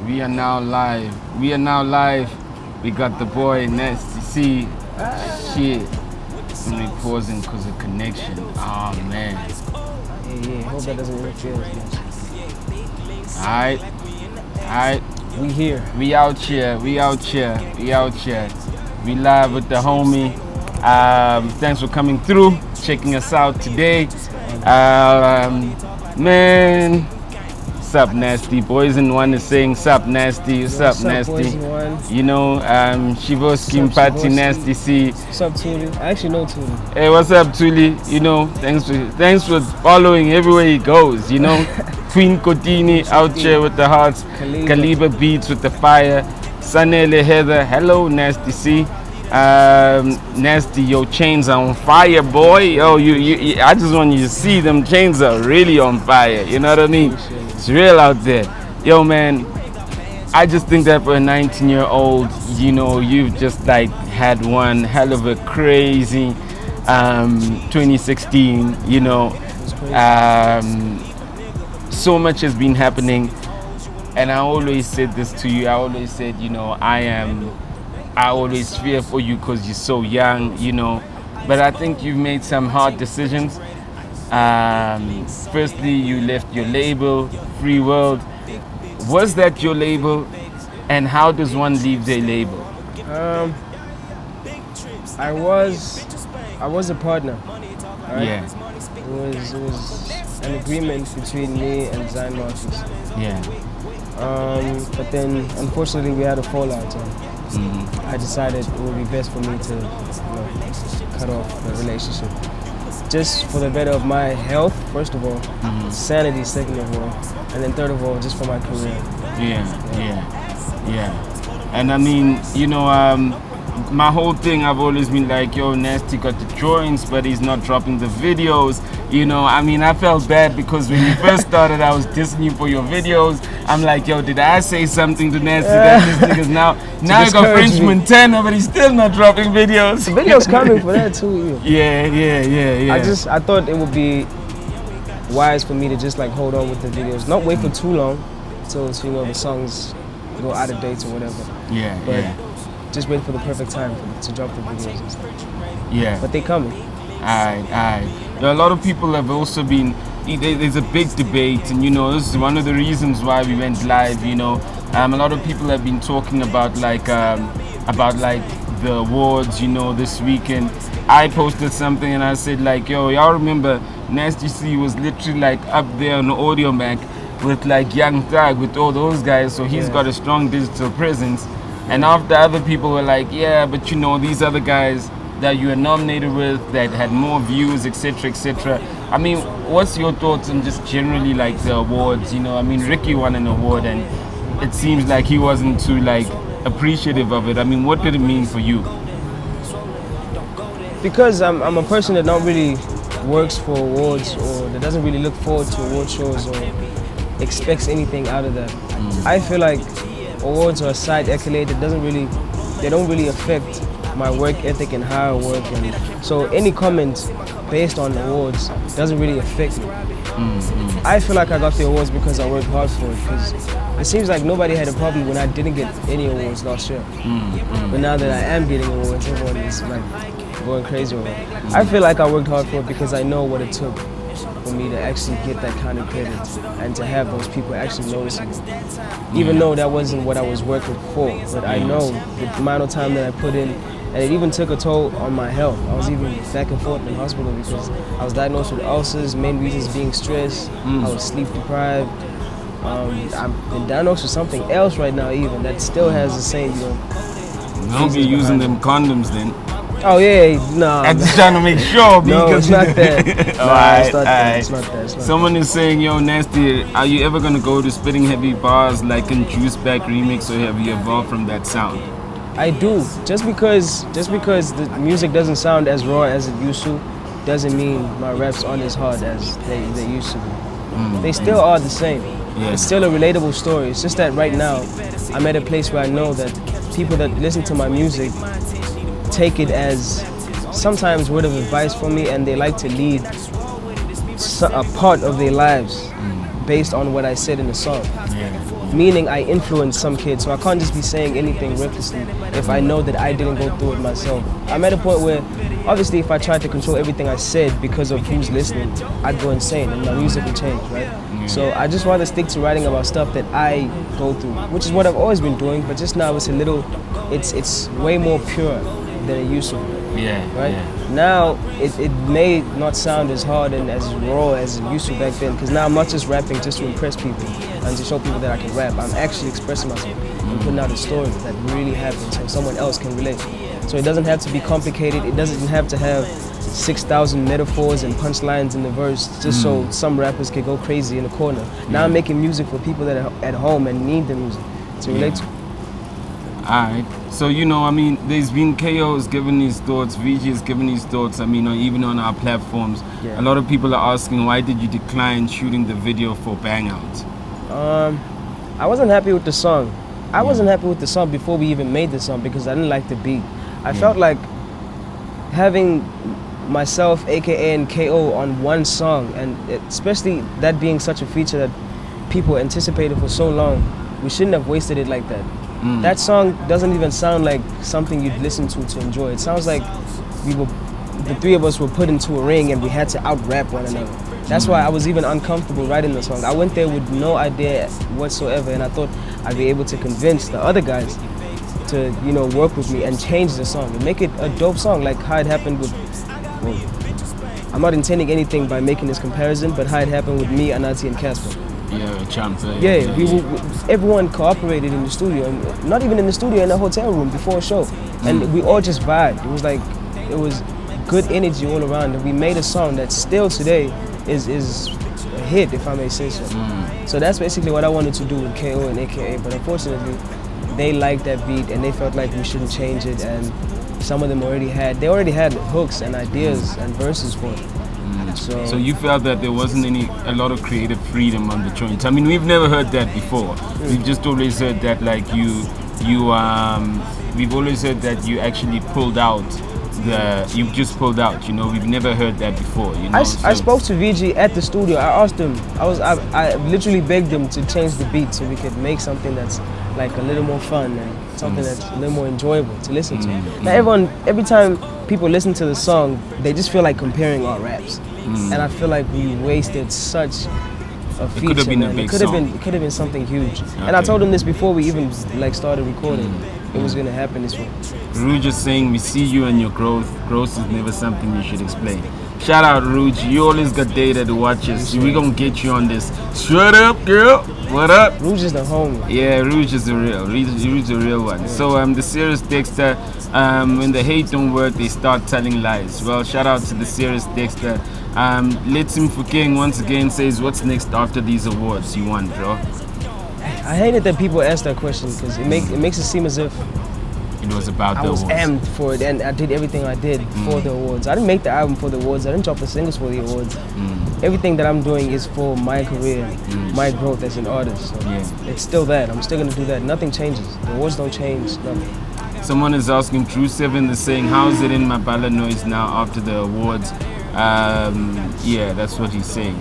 We are now live. We got the boy Nasty C. Shit. I'm really pausing because of connection. Oh man. Yeah. Hope that doesn't interfere as much. Alright. We here. We out here. We live with the homie. Thanks for coming through, checking us out today. Man. Sup Nasty, boys in one is saying sup Nasty, sup Nasty. Boys in one? You know, Shivoski Mpati Nasty C. Sup Tuli? I actually know Tuli. Hey, what's up Tuli? You know, thanks for following everywhere he goes, you know. Queen Kotini out here with the hearts, Kaliba Beats with the fire, Sanele Heather, hello Nasty C. Nasty, your chains are on fire, boy. Yo, you I just want you to see them chains are really on fire, you know what I mean? It's real out there. Yo man, I just think that for a 19-year-old, you know, you've just like had one hell of a crazy 2016, you know. So much has been happening, and I always said this to you. I always said, you know, I always fear for you because you're so young, you know. But I think you've made some hard decisions. Firstly, you left your label, Freeworld. Was that your label? And how does one leave their label? I was a partner. Right? Yeah. It was an agreement between me and Zion Marcus. Yeah. But then, unfortunately, we had a fallout. I decided it would be best for me to, cut off the relationship. Just for the better of my health, first of all, sanity, second of all, and then third of all, just for my career. Yeah. And I mean, you know, my whole thing, I've always been like, yo, Nasty got the joints, but he's not dropping the videos. You know, I mean, I felt bad because when you first started, I was dissing you for your videos. I'm like, yo, did I say something to Nasty that this nigga's now you got Frenchman 10, but he's still not dropping videos. The video's coming for that too. Yeah. I thought it would be wise for me to just like hold on with the videos, not wait for too long till the songs go out of date or whatever. But just wait for the perfect time to drop the videos and stuff. Yeah. But they coming. Aye. There are a lot of people have also been, there's a big debate, and you know, this is one of the reasons why we went live, you know. A lot of people have been talking about like the awards, you know, this weekend. I posted something and I said like, yo, y'all remember Nasty C was literally like up there on the audio bank with like Young Thug, with all those guys, so he's got a strong digital presence. And after other people were like, yeah, but you know, these other guys that you were nominated with that had more views, etc. I mean, what's your thoughts on just generally like the awards? You know, I mean, Ricky won an award and it seems like he wasn't too like appreciative of it. I mean, what did it mean for you? Because I'm a person that not really works for awards or that doesn't really look forward to award shows or expects anything out of that. I feel like awards are a side accolade that they don't really affect my work ethic and how I work, and so any comment based on awards doesn't really affect me. I feel like I got the awards because I worked hard for it, because it seems like nobody had a problem when I didn't get any awards last year. But now that I am getting awards, everyone is like going crazy over it. I feel like I worked hard for it because I know what it took for me to actually get that kind of credit and to have those people actually noticing me. Even though that wasn't what I was working for, but I know the amount of time that I put in, and it even took a toll on my health. I was even back and forth in the hospital because I was diagnosed with ulcers, main reasons being stress, I was sleep deprived. I've been diagnosed with something else right now even that still has the same, Don't be using them condoms then. Oh yeah, no. I'm just trying to make sure. No, it's not that. It's not that. Someone is saying, yo, Nasty, are you ever gonna go to spitting heavy bars like in Juice Back remix, or have you evolved from that sound? I do. Just because the music doesn't sound as raw as it used to, doesn't mean my raps aren't as hard as they used to be. They still are the same. It's still a relatable story. It's just that right now, I'm at a place where I know that people that listen to my music take it as sometimes word of advice from me, and they like to lead a part of their lives based on what I said in the song. meaning I influence some kids. So I can't just be saying anything recklessly if I know that I didn't go through it myself. I'm at a point where, obviously, if I tried to control everything I said because of who's listening, I'd go insane and my music would change, right? So I just rather stick to writing about stuff that I go through, which is what I've always been doing, but just now it's way more pure than it used to be. Yeah. Right? Yeah. Now, it may not sound as hard and as raw as it used to back then, because now I'm not just rapping just to impress people and to show people that I can rap. I'm actually expressing myself and putting out a story that really happened so someone else can relate. So it doesn't have to be complicated. It doesn't have to have 6,000 metaphors and punchlines in the verse just so some rappers can go crazy in the corner. Now I'm making music for people that are at home and need the music to relate to. Alright, so I mean, there's been KO's given his thoughts, VG has given his thoughts, I mean, even on our platforms. A lot of people are asking, why did you decline shooting the video for Bang Out? I wasn't happy with the song. I wasn't happy with the song before we even made the song because I didn't like the beat. I felt like having myself, AKA, and KO on one song, and especially that being such a feature that people anticipated for so long, we shouldn't have wasted it like that. That song doesn't even sound like something you'd listen to enjoy. It sounds like the three of us were put into a ring and we had to out-rap one another. That's why I was even uncomfortable writing the song. I went there with no idea whatsoever, and I thought I'd be able to convince the other guys to, work with me and change the song and make it a dope song, like how it happened with. I'm not intending anything by making this comparison, but how it happened with me, Anati, and Casper. Yeah, champs. Everyone cooperated in the studio, and not even in the studio, in the hotel room before a show, and we all just vibed. It was good energy all around, and we made a song that still today is a hit, if I may say so. So that's basically what I wanted to do with KO and AKA, but unfortunately, they liked that beat and they felt like we shouldn't change it, and some of them already had hooks and ideas and verses for it. So you felt that there wasn't a lot of creative freedom on the joint. I mean, we've never heard that before. We've just always heard that we've always heard that you actually pulled out. You just pulled out. We've never heard that before. I spoke to VG at the studio. I asked him. I literally begged him to change the beat so we could make something that's like a little more fun and something that's a little more enjoyable to listen to. Now every time people listen to the song, they just feel like comparing our raps, and I feel like we wasted such a feature. It could have been a big song. It could have been something huge. Okay. And I told him this before we even started recording. It was gonna happen this way. Rouge is saying we see you and your growth. Growth is never something you should explain. Shout out Rouge, you always got data to watch us. We gonna get you on this. Shut up, girl. What up? Rouge is the homie. Yeah, Rouge is the real. Rouge is the real one. Yeah. So the serious Dexter, when the hate don't work, they start telling lies. Well, shout out to the serious Dexter. Let's him for King once again says, what's next after these awards you won, bro? I hate it that people ask that question because it makes it seem as if it was about the awards. I was amped for it and I did everything I did for the awards. I didn't make the album for the awards. I didn't drop the singles for the awards. Everything that I'm doing is for my career, my growth as an artist. So it's still that. I'm still going to do that. Nothing changes. The awards don't change. Nothing. Someone is asking, True 7 is saying, how's it in Mabala Noise now after the awards? Yeah, that's what he's saying.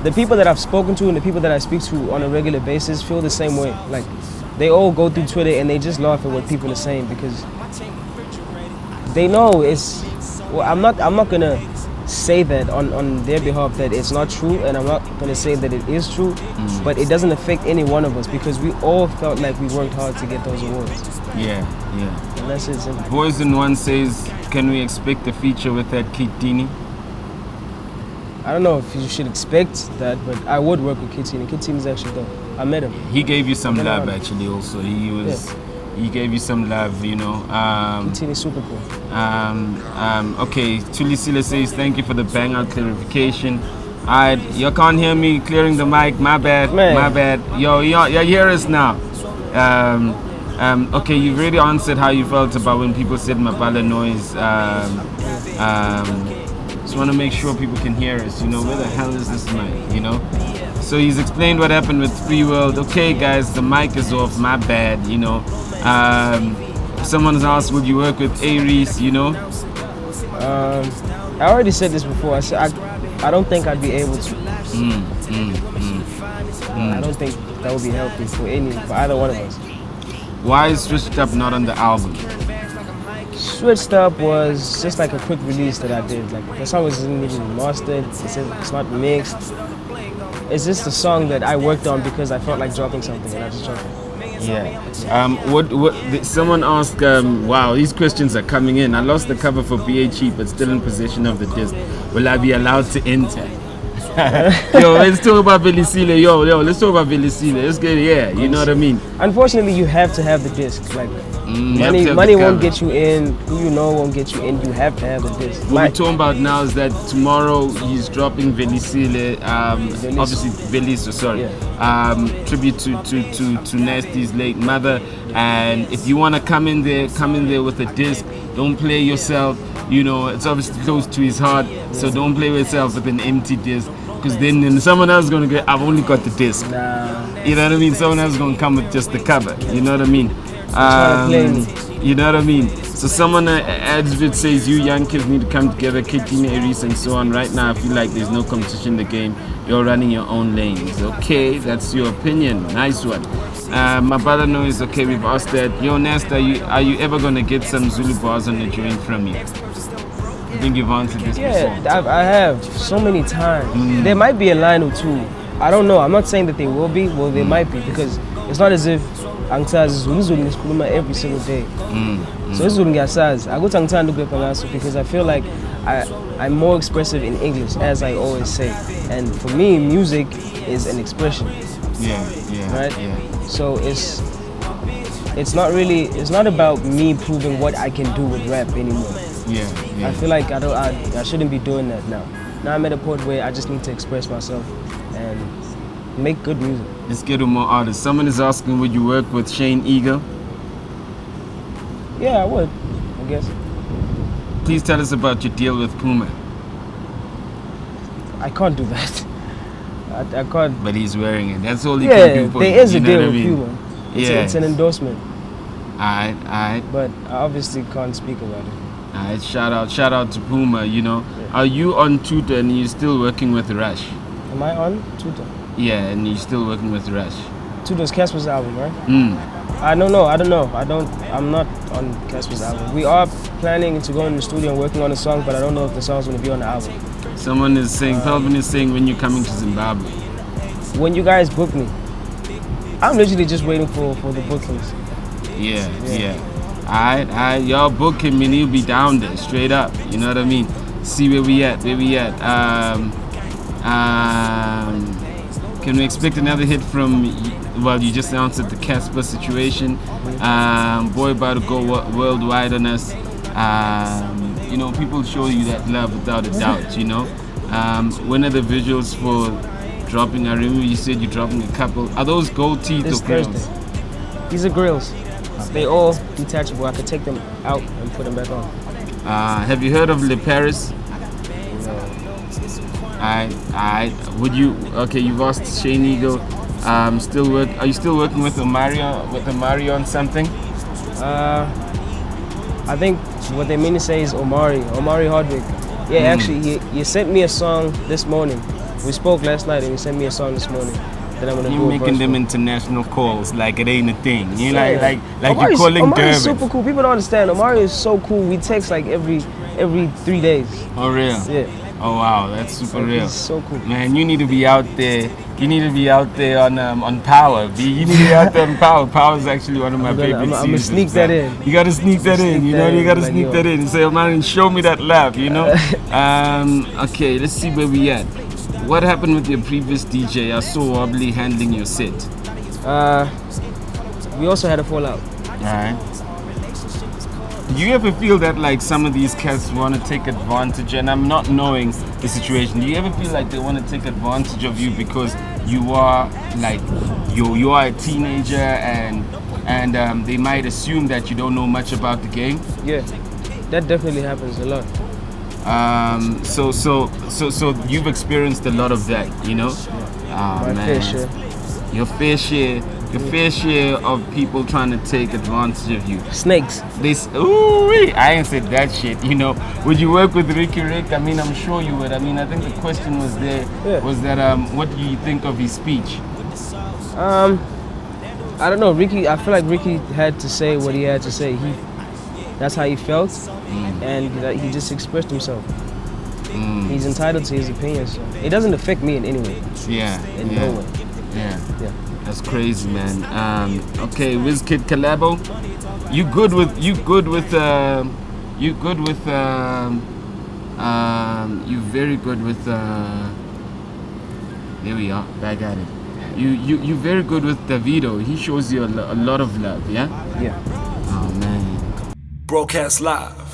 The people that I've spoken to and the people that I speak to on a regular basis feel the same way. Like, they all go through Twitter and they just laugh at what people are saying because they know it's. Well, I'm not gonna say that on their behalf that it's not true, and I'm not gonna say that it is true. But it doesn't affect any one of us because we all felt like we worked hard to get those awards. Yeah. And that's it. Simple. Boys in One says, can we expect a feature with that Kid Dini? I don't know if you should expect that, but I would work with Kid Tini. Kid Tini is actually dope. I met him. He gave you some love actually also. He gave you some love, Kid Tini is super cool. Okay, Tulisila says thank you for the bang out clarification. You can't hear me clearing the mic, my bad. Man. My bad. Yo, you hear us now. Okay, you've already answered how you felt about when people said Mabala Noise. Just want to make sure people can hear us, where the hell is this mic, So he's explained what happened with Freeworld. Okay guys, the mic is off, my bad, Someone's asked, would you work with Aries, I already said this before. I said I don't think I'd be able to. I don't think that would be healthy for either one of us. Why is Switched Up not on the album? Switched Up was just like a quick release that I did. Like the song wasn't even mastered. It's not mixed. It's just a song that I worked on because I felt like dropping something, and I just dropped it. Yeah. Someone asked, wow, these questions are coming in. I lost the cover for BHE, but still in possession of the disc. Will I be allowed to enter? Yo, let's talk about Velisile. Yo, let's talk about Velisile. Let's get it. Yeah, you know what I mean? Unfortunately, you have to have the disc. Like, money won't get you in. Who you know won't get you in. You have to have the disc. What we're talking about now is that tomorrow he's dropping Velisile, obviously Veliso, sorry. Yeah. Tribute to Nasty's late mother. And if you want to come in there with a disc. Don't play yourself. You know, it's obviously close to his heart. So don't play yourself with an empty disc. Because then someone else is going to go, I've only got the disc. Nah. You know what I mean? Someone else is going to come with just the cover. You know what I mean? You know what I mean? So someone adds it says you young kids need to come together, Katie, Aries and so on. Right now I feel like there's no competition in the game. You're running your own lanes. Okay, that's your opinion. Nice one. My brother knows. Okay, we've asked that. Yo, Nest, are you ever gonna get some Zulu bars on the joint from me? I think you've answered this before. Yeah, I have so many times. There might be a line or two. I don't know. I'm not saying that they will be. Well, they might be because it's not as if angitazi Zulu ngikhuluma every single day. So Zulu ngiyasazi. Akuthi angithanda ukwepa ngaso because I feel like I'm more expressive in English, as I always say. And for me, music is an expression. Right? Yeah. So it's not about me proving what I can do with rap anymore. Yeah. I feel like I shouldn't be doing that now. Now I'm at a point where I just need to express myself and make good music. Let's get to more artists. Someone is asking, would you work with Shane Eagle? Yeah, I would, I guess. Please tell us about your deal with Puma. I can't do that. I can't. But he's wearing it. That's all he can do for you. There is a know deal what with I mean? Puma. It's an endorsement. Alright. But I obviously can't speak about it. Alright, shout out to Puma, you know. Yeah. Are you on Twitter and you're still working with Rush? Am I on Twitter? Yeah, and you're still working with Rush. Twitter's Casper's album, right? I don't know. I'm not on Casper's album. We are planning to go in the studio and working on a song, but I don't know if the song's going to be on the album. Someone is saying, Pelvin is saying, when you're coming to Zimbabwe? When you guys book me. I'm literally just waiting for the bookings. Yeah. Alright, y'all book him and he'll be down there, straight up. You know what I mean? See where we at. Can we expect another hit from, well, you just answered the Casper situation. Boy about to go worldwide on us. You know, people show you that love without a doubt, you know. When are the visuals for dropping? I remember you said you're dropping a couple. Are those gold teeth This or grills? Thursday. These are grills. They all detachable. I could take them out and put them back on. Have you heard of Le Paris? I would you? Okay, you've asked Shane Eagle. Are you still working with Omari on something? I think what they mean to say is Omari Hardwick. Yeah, actually, he sent me a song this morning. We spoke last night, and he sent me a song this morning that I'm gonna do. You're making them international calls like it ain't a thing. You like Omari's, you're calling Omari is Durban. super cool. People don't understand. Omari is so cool. We text like every 3 days. Oh real? Yeah. Oh wow, that's super real. He's so cool. Man, you need to be out there. You need to be out there on Power. You need to be out there on Power. Power is actually one of my favorite series. I'm gonna sneak that in. You gotta sneak that in. You know, you gotta like, sneak that in and say, oh man, show me that love. You know. Okay, let's see where we at. What happened with your previous DJ? I saw Wobbly handling your set. We also had a fallout. Alright. Do you ever feel that like some of these cats want to take advantage, and I'm not knowing the situation, do you ever feel like they want to take advantage of you because you are like you are a teenager and they might assume that you don't know much about the game? Yeah, that definitely happens a lot. So you've experienced a lot of that, you know? My fair share. Your fair share of people trying to take advantage of you. Snakes. I ain't said that shit, you know. Would you work with Ricky Rick? I mean, I'm sure you would. I mean, I think the question was there, was that, what do you think of his speech? I don't know, Ricky. I feel like Ricky had to say what he had to say. That's how he felt, and he just expressed himself. He's entitled to his opinion, so it doesn't affect me in any way. Yeah. In no way. Yeah. Yeah. That's crazy, man. Okay, WizKid collabo. You good with you very good with there we are, back at it. You very good with Davido. He shows you a lot of love, yeah? Yeah. Oh man. Broadcast live